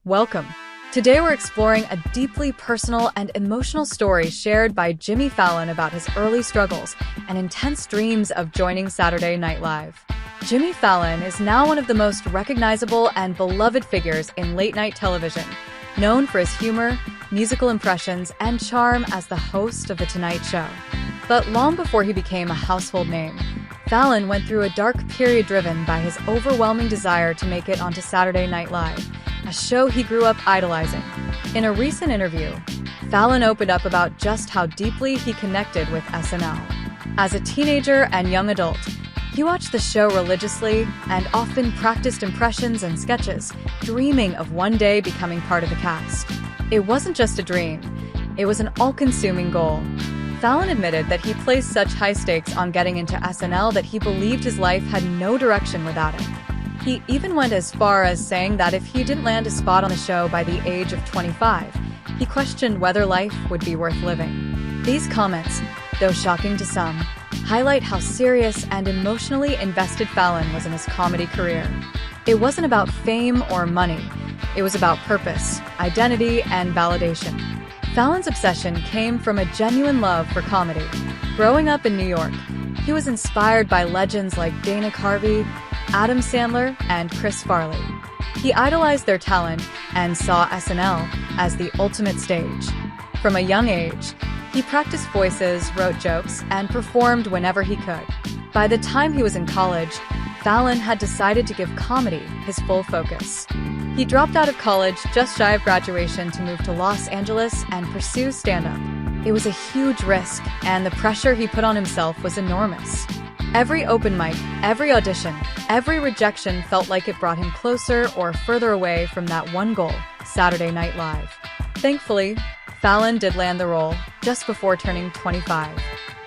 Welcome. Today we're exploring a deeply personal and emotional story shared by Jimmy Fallon about his early struggles and intense dreams of joining Saturday Night Live. Jimmy Fallon is now one of the most recognizable and beloved figures in late-night television, known for his humor, musical impressions, and charm as the host of The Tonight Show. But long before he became a household name, Fallon went through a dark period driven by his overwhelming desire to make it onto Saturday Night Live, a show he grew up idolizing. In a recent interview, Fallon opened up about just how deeply he connected with SNL. As a teenager and young adult, he watched the show religiously and often practiced impressions and sketches, dreaming of one day becoming part of the cast. It wasn't just a dream, it was an all-consuming goal. Fallon admitted that he placed such high stakes on getting into SNL that he believed his life had no direction without it. He even went as far as saying that if he didn't land a spot on the show by the age of 25, he questioned whether life would be worth living. These comments, though shocking to some, highlight how serious and emotionally invested Fallon was in his comedy career. It wasn't about fame or money, it was about purpose, identity, and validation. Fallon's obsession came from a genuine love for comedy. Growing up in New York, he was inspired by legends like Dana Carvey, Adam Sandler, and Chris Farley. He idolized their talent and saw SNL as the ultimate stage. From a young age, he practiced voices, wrote jokes, and performed whenever he could. By the time he was in college, Fallon had decided to give comedy his full focus. He dropped out of college just shy of graduation to move to Los Angeles and pursue stand-up. It was a huge risk, and the pressure he put on himself was enormous. Every open mic, every audition, every rejection felt like it brought him closer or further away from that one goal, Saturday Night Live. Thankfully, Fallon did land the role just before turning 25.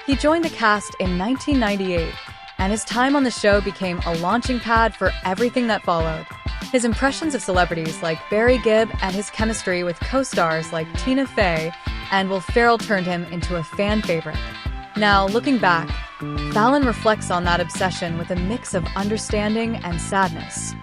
He joined the cast in 1998, and his time on the show became a launching pad for everything that followed. His impressions of celebrities like Barry Gibb and his chemistry with co-stars like Tina Fey and Will Ferrell turned him into a fan favorite. Now, looking back, Fallon reflects on that obsession with a mix of understanding and sadness.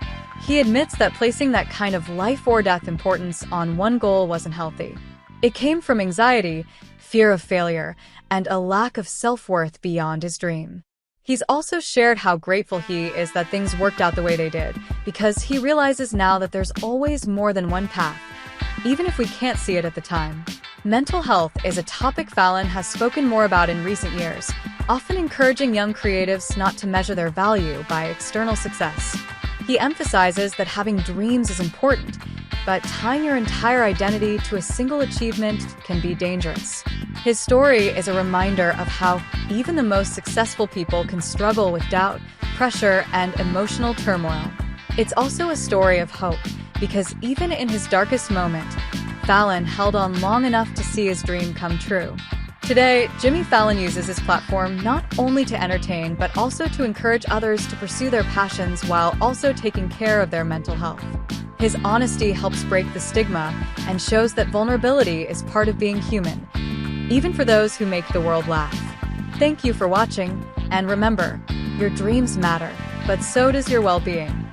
He admits that placing that kind of life-or-death importance on one goal wasn't healthy. It came from anxiety, fear of failure, and a lack of self-worth beyond his dream. He's also shared how grateful he is that things worked out the way they did, because he realizes now that there's always more than one path, even if we can't see it at the time. Mental health is a topic Fallon has spoken more about in recent years, often encouraging young creatives not to measure their value by external success. He emphasizes that having dreams is important, but tying your entire identity to a single achievement can be dangerous. His story is a reminder of how even the most successful people can struggle with doubt, pressure, and emotional turmoil. It's also a story of hope, because even in his darkest moment, Fallon held on long enough to see his dream come true. Today, Jimmy Fallon uses his platform not only to entertain, but also to encourage others to pursue their passions while also taking care of their mental health. His honesty helps break the stigma and shows that vulnerability is part of being human, even for those who make the world laugh. Thank you for watching, and remember, your dreams matter, but so does your well-being.